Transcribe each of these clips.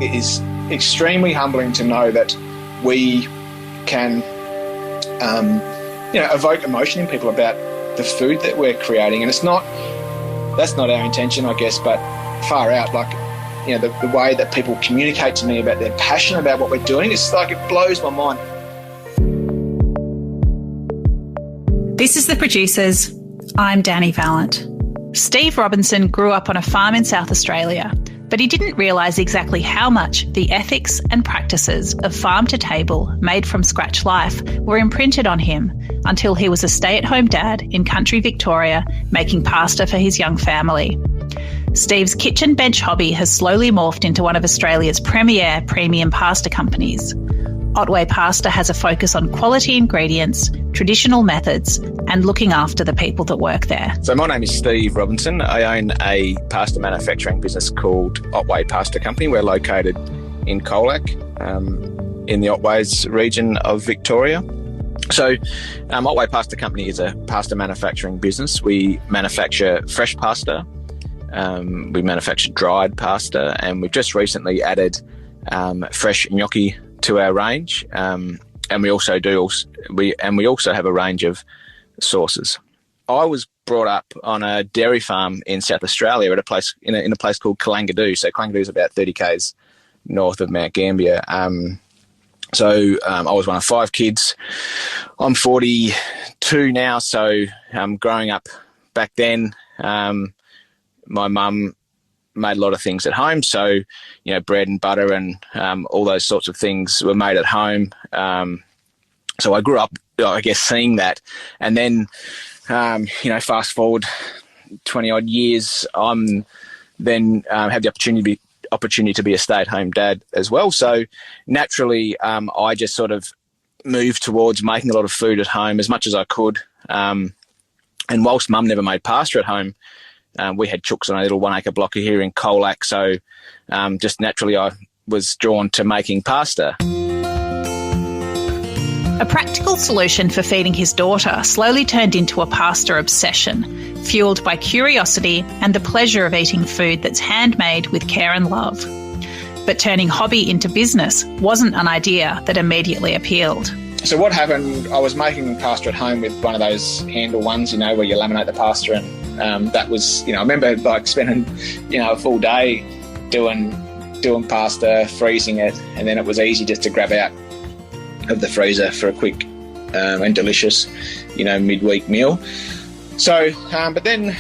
it is extremely humbling to know that we can, evoke emotion in people about the food that we're creating. And that's not our intention, I guess, but far out, like, the way that people communicate to me about their passion about what we're doing, it's like it blows my mind. This is The Producers. I'm Dani Valent. Steve Robinson grew up on a farm in South Australia, but he didn't realise exactly how much the ethics and practices of farm-to-table, made-from-scratch life were imprinted on him until he was a stay-at-home dad in country Victoria making pasta for his young family. Steve's kitchen bench hobby has slowly morphed into one of Australia's premier premium pasta companies. Otway Pasta has a focus on quality ingredients, traditional methods, and looking after the people that work there. So my name is Steve Robinson. I own a pasta manufacturing business called Otway Pasta Company. We're located in Colac, in the Otways region of Victoria. So Otway Pasta Company is a pasta manufacturing business. We manufacture fresh pasta, we manufacture dried pasta, and we've just recently added fresh gnocchi to our range, and we also have a range of sauces. I was brought up on a dairy farm in South Australia at a place in a place called Kalangadoo. So Kalangadoo is about 30 k's north of Mount Gambier. So I was one of 5 kids. I'm 42 now, so growing up back then, my mum made a lot of things at home. So, bread and butter and all those sorts of things were made at home. So I grew up, I guess, seeing that. And then, fast forward 20-odd years, I'm then had the opportunity to be a stay-at-home dad as well. So naturally, I just sort of moved towards making a lot of food at home as much as I could. And whilst Mum never made pasta at home, we had chooks on a little 1 acre block here in Colac, so just naturally I was drawn to making pasta. A practical solution for feeding his daughter slowly turned into a pasta obsession, fueled by curiosity and the pleasure of eating food that's handmade with care and love. But turning hobby into business wasn't an idea that immediately appealed. So what happened, I was making pasta at home with one of those handle ones, where you laminate the pasta, and that was, I remember spending, a full day doing pasta, freezing it, and then it was easy just to grab out of the freezer for a quick and delicious, midweek meal. So, but then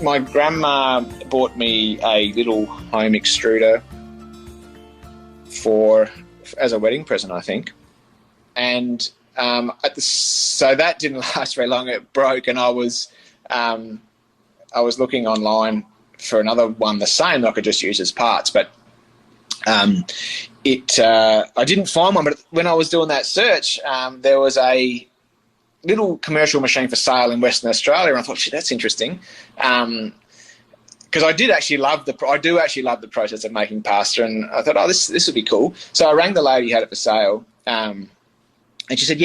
my grandma bought me a little home extruder as a wedding present, I think. And so that didn't last very long. It broke, and I was looking online for another one the same that I could just use as parts, but I didn't find one. But when I was doing that search, there was a little commercial machine for sale in Western Australia, and I thought, shit, that's interesting. Because I do actually love the process of making pasta, and I thought, this would be cool. So I rang the lady who had it for sale. And she said,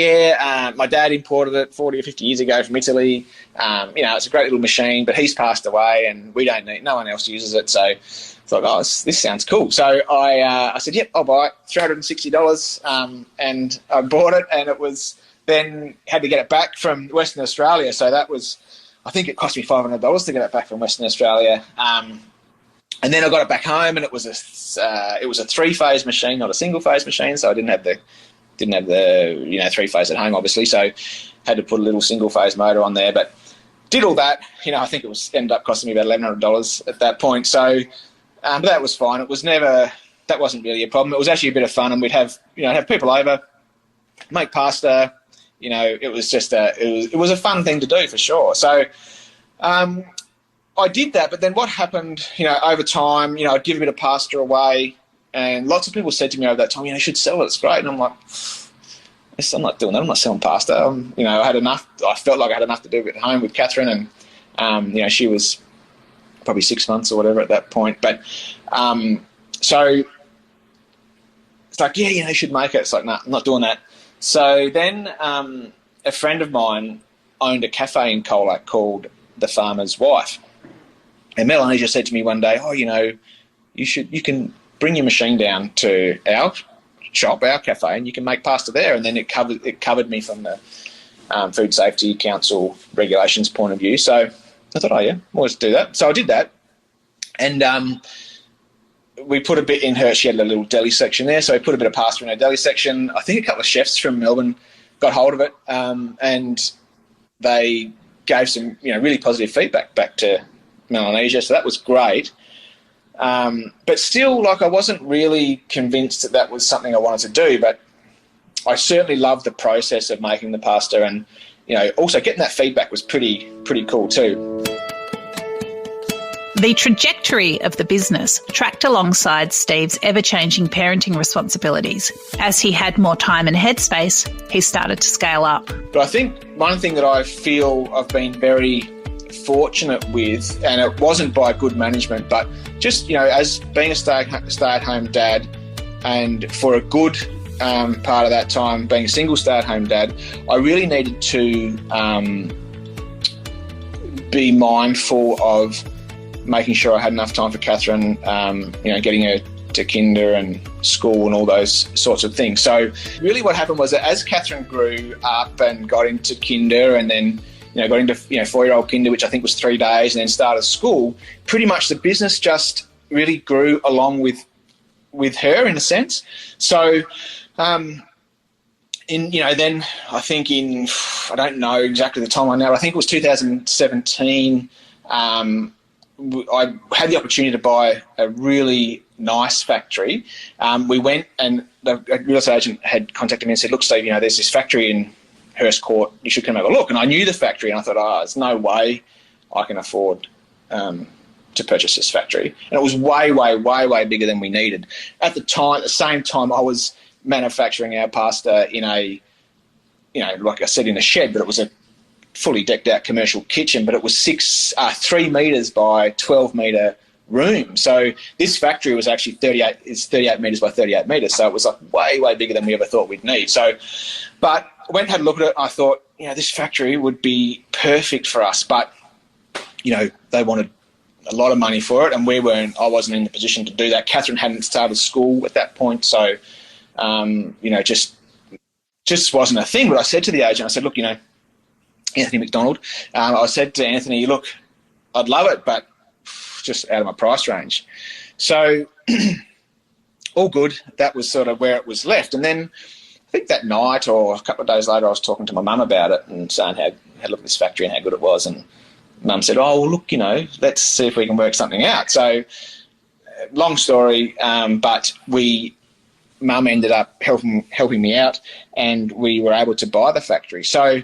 my dad imported it 40 or 50 years ago from Italy. It's a great little machine, but he's passed away and no one else uses it. So I thought, this sounds cool. So I said, yep, I'll buy it, $360. And I bought it, and it was then had to get it back from Western Australia. So that was, I think it cost me $500 to get it back from Western Australia. And then I got it back home, and it was a 3-phase machine, not a single-phase machine. So I didn't have the 3-phase at home, obviously, so had to put a little single-phase motor on there, but did all that. I think it ended up costing me about $1,100 at that point. So, but that was fine. That wasn't really a problem. It was actually a bit of fun, and we'd have people over, make pasta. It was just it was a fun thing to do for sure. So, I did that, but then what happened? Over time, I'd give a bit of pasta away. And lots of people said to me over that time, you should sell it, it's great. And I'm like, I'm not doing that, I'm not selling pasta. I had enough, I felt like I had enough to do at home with Catherine, and she was probably 6 months or whatever at that point. But so it's like, you should make it. It's like, no, I'm not doing that. So then a friend of mine owned a cafe in Colac called The Farmer's Wife. And Melanie just said to me one day, you can bring your machine down to our shop, our cafe, and you can make pasta there. And then it covered me from the Food Safety Council regulations point of view. So I thought, oh yeah, we'll just do that. So I did that, and we put a bit in her. She had a little deli section there, so we put a bit of pasta in her deli section. I think a couple of chefs from Melbourne got hold of it, and they gave some, really positive feedback back to Melanesia. So that was great. But still, I wasn't really convinced that was something I wanted to do. But I certainly loved the process of making the pasta, and also getting that feedback was pretty cool too. The trajectory of the business tracked alongside Steve's ever-changing parenting responsibilities. As he had more time and headspace, he started to scale up. But I think one thing that I feel I've been very fortunate with, and it wasn't by good management, but just, as being a stay-at-home dad, and for a good part of that time being a single stay-at-home dad, I really needed to be mindful of making sure I had enough time for Catherine, getting her to kinder and school and all those sorts of things. So really what happened was that as Catherine grew up and got into kinder, and then got into 4-year-old kinder, which I think was 3 days, and then started school, pretty much the business just really grew along with her in a sense. So then I think I don't know exactly the timeline now, I think it was 2017, I had the opportunity to buy a really nice factory. We went, and the real estate agent had contacted me and said, look, Steve, there's this factory in Hurst Court, you should come have a look. And I knew the factory, and I thought, there's no way I can afford to purchase this factory. And it was way, way, way, way bigger than we needed. At the same time, I was manufacturing our pasta in a, like I said, in a shed, but it was a fully decked out commercial kitchen, but it was 3 metres by 12 metre room. So this factory was actually 38 metres by 38 metres. So it was way, way bigger than we ever thought we'd need. So, but I went and had a look at it. I thought, this factory would be perfect for us, but, they wanted a lot of money for it, and I wasn't in the position to do that. Catherine hadn't started school at that point. So, just wasn't a thing. But I said to the agent, I said, look, Anthony McDonald, I said to Anthony, look, I'd love it, but just out of my price range. So all good. That was sort of where it was left. And then I think that night or a couple of days later, I was talking to my mum about it and saying how I looked at this factory and how good it was. And mum said, oh, well, look, let's see if we can work something out. So long story, but mum ended up helping me out, and we were able to buy the factory. So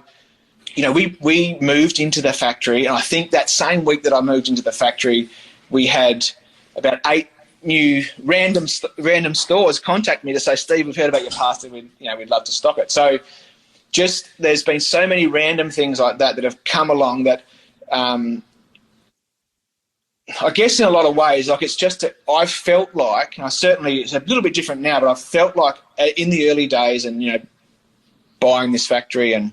we moved into the factory, and I think that same week that I moved into the factory, we had about 8 new random stores contact me to say, Steve, we've heard about your pasta, we'd love to stock it. So there's been so many random things like that have come along that I guess in a lot of ways, it's just that I felt like, and it's a little bit different now, but I felt like in the early days and, buying this factory and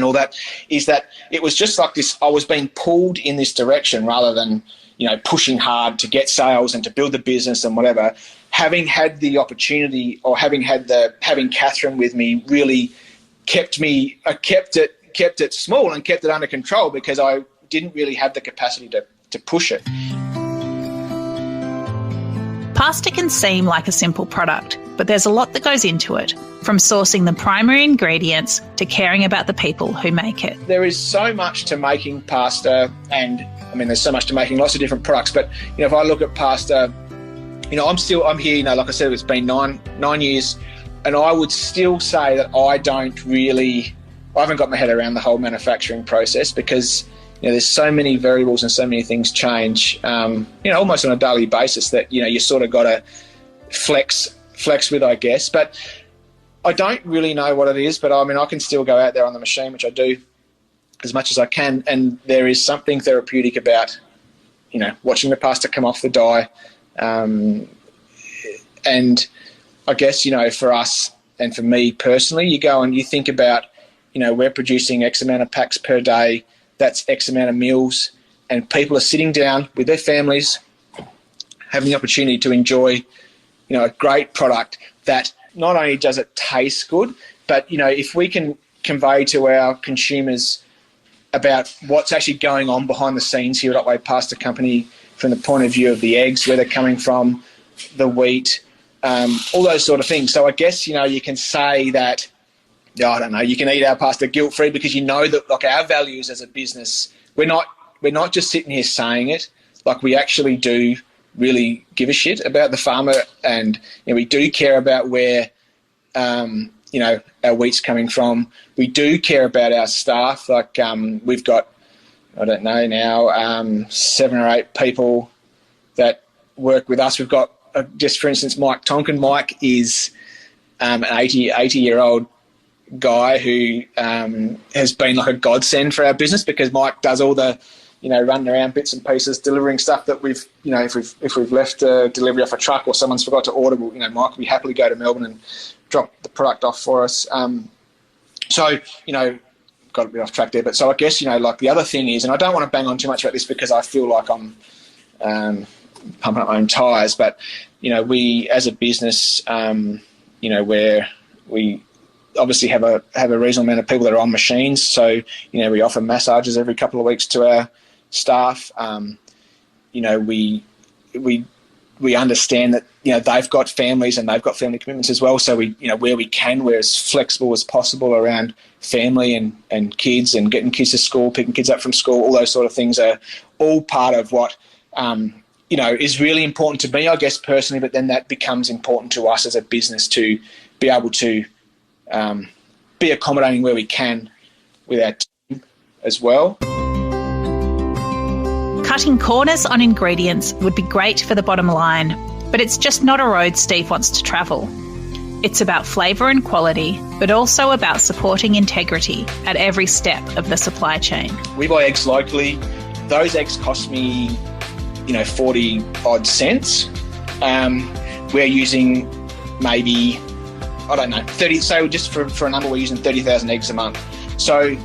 all that, is that it was just like this, I was being pulled in this direction rather than, pushing hard to get sales and to build the business and whatever. Having had the opportunity, or having Catherine with me, really kept it small and kept it under control, because I didn't really have the capacity to push it. Pasta can seem like a simple product, but there's a lot that goes into it, from sourcing the primary ingredients to caring about the people who make it. There is so much to making pasta, and there's so much to making lots of different products, but if I look at pasta, I'm here, like I said, it's been nine years, and I would still say that I haven't got my head around the whole manufacturing process, because there's so many variables and so many things change, almost on a daily basis, that, you sort of got to flex with, I guess. But I don't really know what it is, but I can still go out there on the machine, which I do as much as I can. And there is something therapeutic about, watching the pasta come off the die. And I guess, for us and for me personally, you go and you think about, we're producing X amount of packs per day. That's X amount of meals, and people are sitting down with their families, having the opportunity to enjoy, a great product that not only does it taste good, but, if we can convey to our consumers about what's actually going on behind the scenes here at Otway Pasta Company from the point of view of the eggs, where they're coming from, the wheat, all those sort of things. So I guess, you can say that, I don't know, you can eat our pasta guilt-free because that, like, our values as a business, we're not just sitting here saying it. Like, we actually do really give a shit about the farmer, and we do care about where our wheat's coming from. We do care about our staff. Like, we've got, I don't know now, 7 or 8 people that work with us. We've got, just for instance, Mike Tonkin. Mike is an 80-year-old guy who has been like a godsend for our business, because Mike does all the, running around bits and pieces, delivering stuff that we've, if we've left a delivery off a truck or someone's forgot to order, Mike will happily go to Melbourne and drop the product off for us. So, got a bit off track there. But so I guess, like, the other thing is, and I don't want to bang on too much about this because I feel like I'm pumping up my own tyres, but, we as a business, where we obviously have a reasonable amount of people that are on machines. So, we offer massages every couple of weeks to our staff. We understand that, they've got families and they've got family commitments as well. So we, where we can, we're as flexible as possible around family and kids and getting kids to school, picking kids up from school. All those sort of things are all part of what, is really important to me, I guess, personally, but then that becomes important to us as a business to be able to be accommodating where we can with our team as well. Cutting corners on ingredients would be great for the bottom line, but it's just not a road Steve wants to travel. It's about flavour and quality, but also about supporting integrity at every step of the supply chain. We buy eggs locally. Those eggs cost me, 40 odd cents. We're using maybe, I don't know, 30, so just for a number, we're using 30,000 eggs a month. So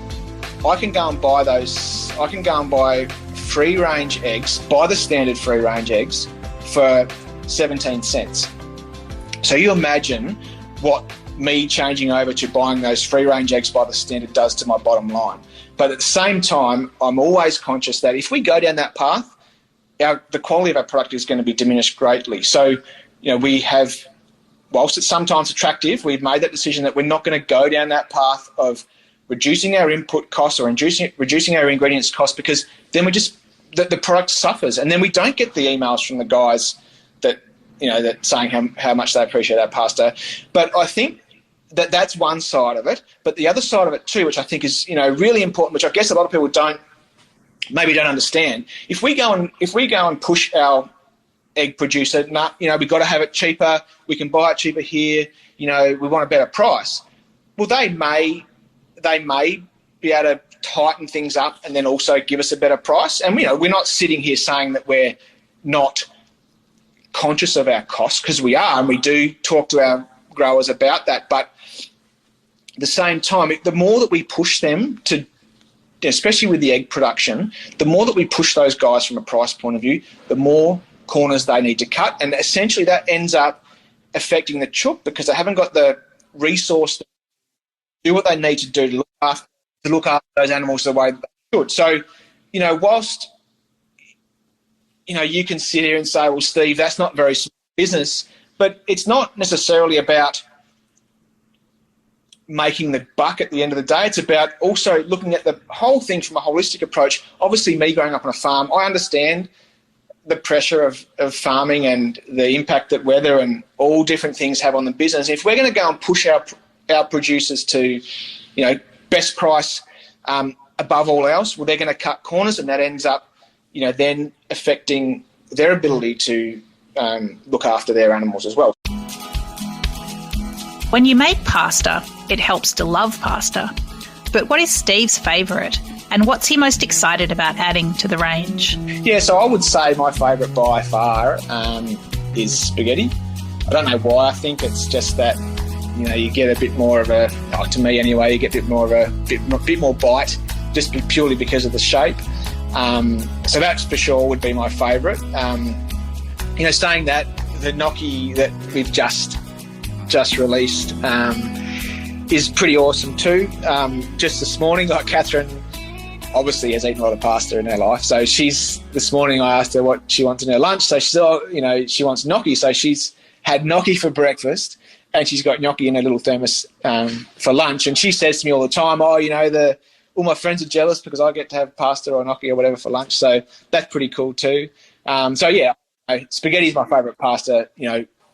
I can go and buy free-range eggs, buy the standard free-range eggs for 17 cents. So you imagine what me changing over to buying those free-range eggs by the standard does to my bottom line. But at the same time, I'm always conscious that if we go down that path, the quality of our product is going to be diminished greatly. So, we have, whilst it's sometimes attractive, we've made that decision that we're not going to go down that path of reducing our input costs or reducing our ingredients costs, because then the product suffers, and then we don't get the emails from the guys that saying how much they appreciate our pasta. But I think that's one side of it. But the other side of it too, which I think is really important, which I guess a lot of people don't understand. If we go and push our egg producer, we've got to have it cheaper. We can buy it cheaper here. We want a better price. Well, they may be able to tighten things up and then also give us a better price. And we're not sitting here saying that we're not conscious of our costs, because we are, and we do talk to our growers about that. But at the same time, the more that we push them to, especially with the egg production, the more that we push those guys from a price point of view, the more corners they need to cut. And essentially that ends up affecting the chook, because they haven't got the resource to do what they need to do to look after those animals the way that they should. So, whilst, you can sit here and say, well, Steve, that's not very small business, but it's not necessarily about making the buck at the end of the day. It's about also looking at the whole thing from a holistic approach. Obviously, me growing up on a farm, I understand the pressure of farming and the impact that weather and all different things have on the business. If we're going to go and push our producers to, best price above all else, well, they're going to cut corners, and that ends up, then affecting their ability to look after their animals as well. When you make pasta, it helps to love pasta. But what is Steve's favourite, and what's he most excited about adding to the range? Yeah, so I would say my favourite by far is spaghetti. I don't know why. I think it's just that, you get a bit more of to me anyway, you get a bit more of a bit more bite, just purely because of the shape. So that's for sure would be my favourite. saying that, the gnocchi that we've just released is pretty awesome too. Just this morning, like Catherine obviously has eaten a lot of pasta in her life. So this morning I asked her what she wants in her lunch. So she said, she wants gnocchi. So she's had gnocchi for breakfast and she's got gnocchi in her little thermos for lunch. And she says to me all the time, all my friends are jealous because I get to have pasta or gnocchi or whatever for lunch. So that's pretty cool too. Spaghetti is my favourite pasta.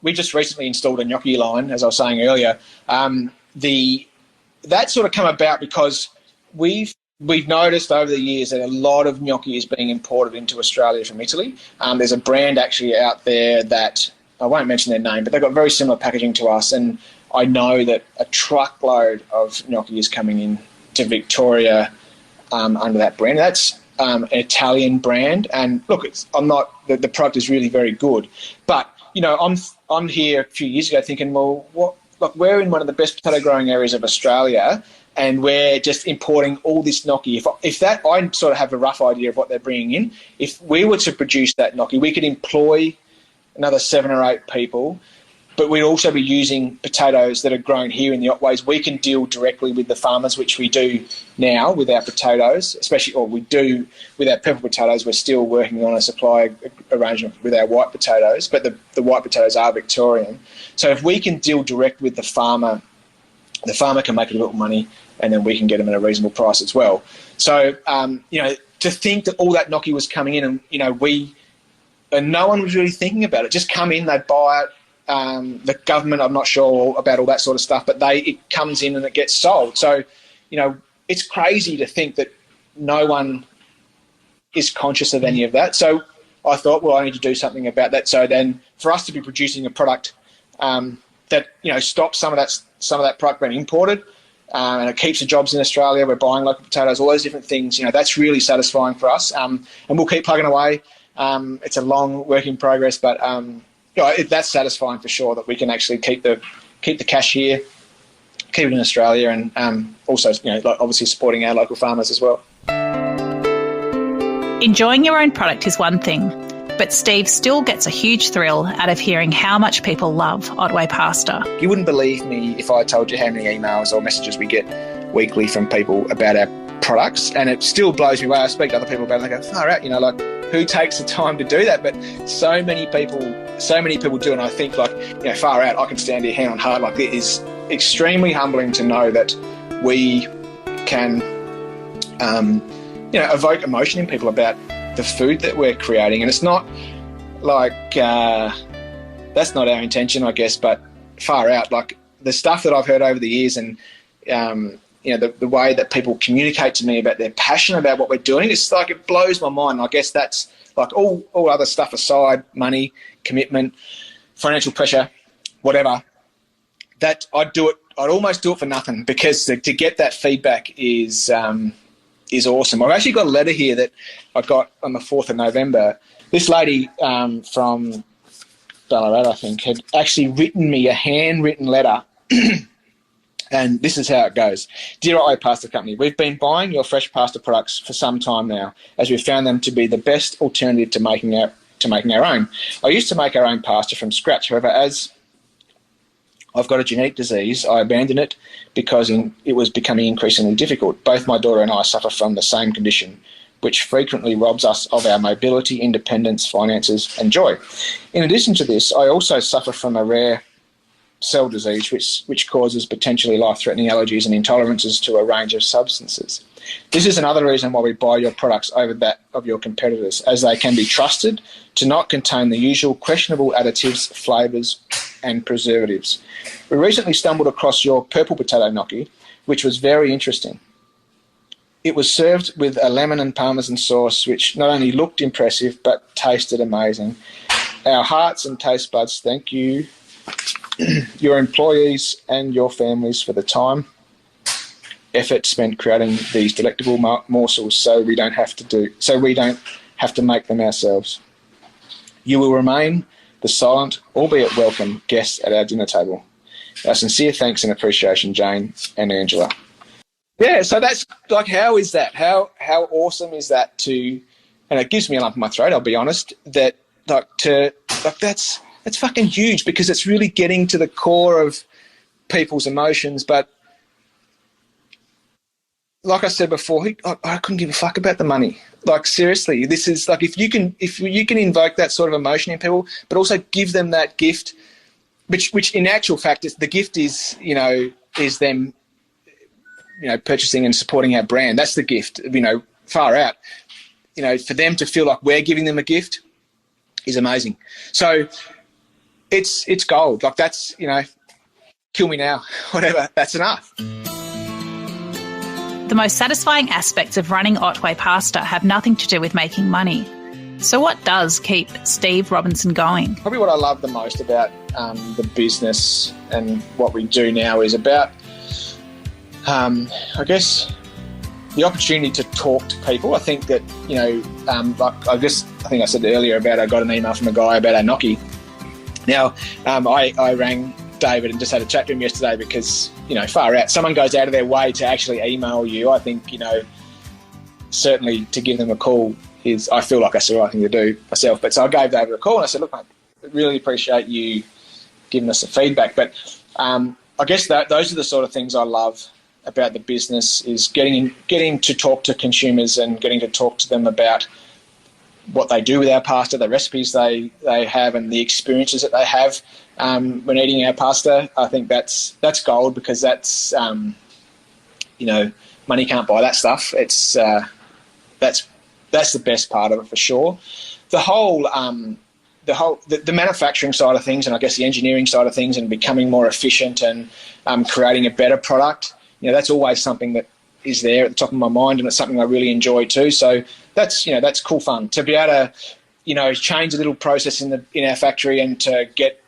We just recently installed a gnocchi line, as I was saying earlier. That sort of come about because we've noticed over the years that a lot of gnocchi is being imported into Australia from Italy. There's a brand actually out there that, I won't mention their name, but they've got very similar packaging to us, and I know that a truckload of gnocchi is coming in to Victoria under that brand. That's an Italian brand, and look, the product is really very good. But I'm here a few years ago thinking, well, we're in one of the best potato growing areas of Australia, and we're just importing all this gnocchi. If that, I sort of have a rough idea of what they're bringing in. If we were to produce that gnocchi, we could employ another 7 or 8 people, but we'd also be using potatoes that are grown here in the Otways. We can deal directly with the farmers, which we do now with our potatoes, we do with our purple potatoes. We're still working on a supply arrangement with our white potatoes, but the white potatoes are Victorian. So if we can deal direct with the farmer can make a little money, and then we can get them at a reasonable price as well. So, to think that all that gnocchi was coming in and no one was really thinking about it. Just come in, they buy it. The government, I'm not sure about all that sort of stuff, but it comes in and it gets sold. So, it's crazy to think that no one is conscious of any of that. So I thought, well, I need to do something about that. So then for us to be producing a product that, stops some of that product being imported, and it keeps the jobs in Australia, we're buying local potatoes, all those different things, that's really satisfying for us. And we'll keep plugging away. It's a long work in progress, but that's satisfying for sure, that we can actually keep the cash here, keep it in Australia, and also obviously supporting our local farmers as well. Enjoying your own product is one thing, but Steve still gets a huge thrill out of hearing how much people love Otway Pasta. You wouldn't believe me if I told you how many emails or messages we get weekly from people about our products, and it still blows me away. I speak to other people about it, and they go, far out, who takes the time to do that? But so many people do, and I think far out, I can stand here hand on heart, it is extremely humbling to know that we can evoke emotion in people about the food that we're creating. And it's not that's not our intention, I guess, but far out, the stuff that I've heard over the years, and the way that people communicate to me about their passion about what we're doing, it's it blows my mind. I guess that's all other stuff aside, money, commitment, financial pressure, whatever, that I'd almost do it for nothing, because to get that feedback is awesome. I've actually got a letter here that I got on the 4th of November. This lady from Ballarat, I think, had actually written me a handwritten letter. And this is how it goes. Dear Otway Pasta Company, we've been buying your fresh pasta products for some time now, as we've found them to be the best alternative to making our own. I used to make our own pasta from scratch. However, as I've got a genetic disease, I abandoned it because it was becoming increasingly difficult. Both my daughter and I suffer from the same condition, which frequently robs us of our mobility, independence, finances, and joy. In addition to this, I also suffer from a rare cell disease which causes potentially life-threatening allergies and intolerances to a range of substances. This is another reason why we buy your products over that of your competitors, as they can be trusted to not contain the usual questionable additives, flavours and preservatives. We recently stumbled across your purple potato gnocchi, which was very interesting. It was served with a lemon and parmesan sauce, which not only looked impressive but tasted amazing. Our hearts and taste buds thank you, your employees and your families, for the time, effort spent creating these delectable morsels, so we don't have to make them ourselves. You will remain the silent, albeit welcome, guests at our dinner table. Our sincere thanks and appreciation, Jane and Angela. Yeah, so that's how is that? How awesome is that and it gives me a lump in my throat, I'll be honest, that to like that's fucking huge, because it's really getting to the core of people's emotions. But like I said before, I couldn't give a fuck about the money. Like, seriously, this is like, if you can invoke that sort of emotion in people, but also give them that gift, which in actual fact is the gift is, you know, is them, you know, purchasing and supporting our brand. That's the gift, you know, far out. You know, for them to feel like we're giving them a gift is amazing. So it's gold. Like, that's, you know, kill me now, whatever, that's enough. The most satisfying aspects of running Otway Pasta have nothing to do with making money. So what does keep Steve Robinson going? Probably what I love the most about the business and what we do now is about, I guess, the opportunity to talk to people. I think that, you know, like I think I said earlier about I got an email from a guy about our gnocchi. Now, I rang David and just had a chat to him yesterday because, you know, far out, someone goes out of their way to actually email you. I think, you know, certainly to give them a call is, I feel like that's the right thing to do myself. But so I gave David a call and I said, look, mate, I really appreciate you giving us the feedback. But I guess those are the sort of things I love about the business, is getting to talk to consumers and getting to talk to them about what they do with our pasta, the recipes they have, and the experiences that they have when eating our pasta. I think that's gold, because that's you know, money can't buy that stuff. It's that's the best part of it for sure. The manufacturing side of things, and I guess the engineering side of things, and becoming more efficient and creating a better product, you know, that's always something that is there at the top of my mind, and it's something I really enjoy too. So that's, you know, that's cool fun to be able to, you know, change a little process in our factory and to get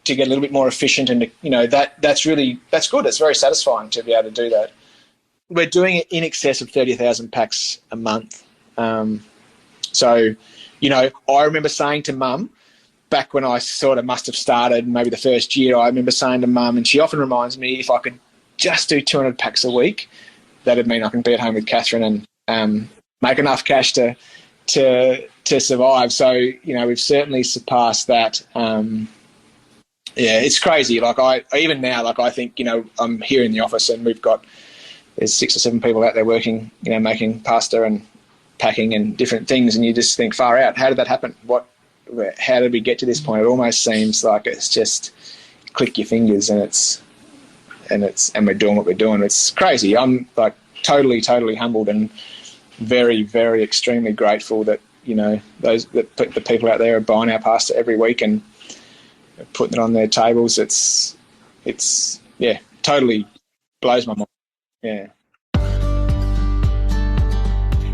a little bit more efficient, and you know, that's good. It's very satisfying to be able to do that. We're doing it in excess of 30,000 packs a month. So, you know, I remember saying to Mum, back when I sort of must have started maybe the first year, I remember saying to Mum, and she often reminds me, if I could just do 200 packs a week, that'd mean I can be at home with Catherine and make enough cash to survive. So, you know, we've certainly surpassed that. Yeah, it's crazy. Like even now, like I think, you know, I'm here in the office and there's 6 or 7 people out there working, you know, making pasta and packing and different things, and you just think, far out, how did that happen? How did we get to this point? It almost seems like it's just click your fingers and we're doing what we're doing. It's crazy. I'm like totally humbled and very, very extremely grateful that, you know, the people out there are buying our pasta every week and putting it on their tables. It's yeah, totally blows my mind. Yeah.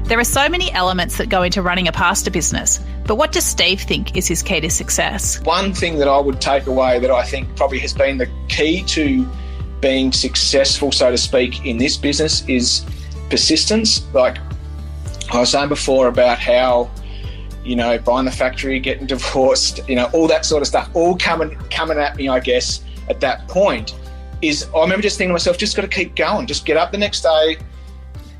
There are so many elements that go into running a pasta business, but what does Steve think is his key to success? One thing that I would take away that I think probably has been the key to being successful, so to speak, in this business is persistence. Like I was saying before about how, you know, buying the factory, getting divorced, you know, all that sort of stuff, all coming at me, I guess, at that point, is I remember just thinking to myself, just got to keep going. Just get up the next day,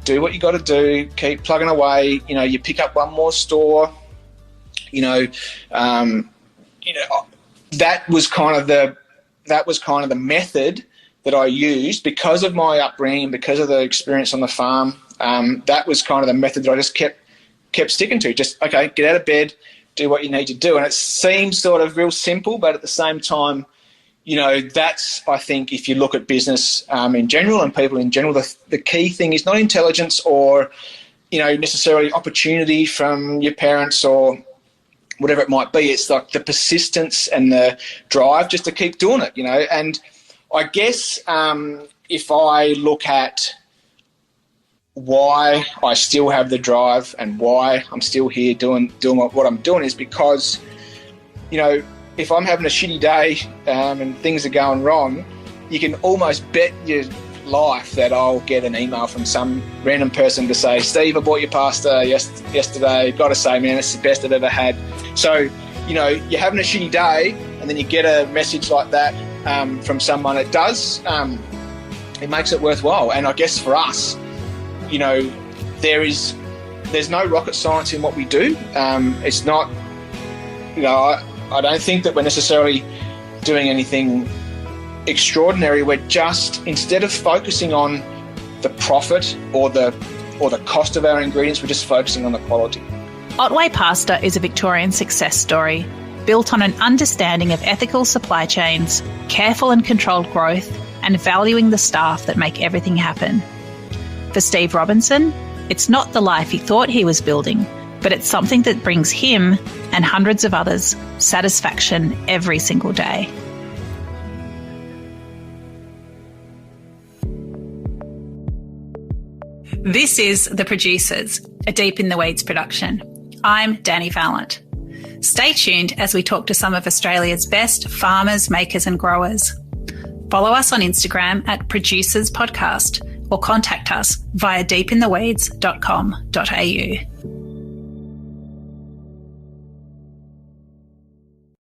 do what you got to do, keep plugging away. You know, you pick up one more store. You know, that was kind of the method that I used because of my upbringing, because of the experience on the farm. That was kind of the method that I just kept sticking to. Just, okay, get out of bed, do what you need to do. And it seems sort of real simple, but at the same time, you know, that's, I think, if you look at business in general and people in general, the key thing is not intelligence or, you know, necessarily opportunity from your parents or whatever it might be. It's like the persistence and the drive just to keep doing it, you know. And I guess if I look at why I still have the drive and why I'm still here doing what I'm doing is because, you know, if I'm having a shitty day and things are going wrong, you can almost bet your life that I'll get an email from some random person to say, Steve, I bought your pasta yesterday. Got to say, man, it's the best I've ever had. So, you know, you're having a shitty day and then you get a message like that from someone. It does, it makes it worthwhile. And I guess for us, you know, there's no rocket science in what we do. It's not, you know, I don't think that we're necessarily doing anything extraordinary. We're just, instead of focusing on the profit or the cost of our ingredients, we're just focusing on the quality. Otway Pasta is a Victorian success story built on an understanding of ethical supply chains, careful and controlled growth, and valuing the staff that make everything happen. For Steve Robinson, it's not the life he thought he was building, but it's something that brings him and hundreds of others satisfaction every single day. This is The Producers, a Deep in the Weeds production. I'm Dani Valent. Stay tuned as we talk to some of Australia's best farmers, makers and growers. Follow us on Instagram at Producers Podcast or contact us via deepintheweeds.com.au.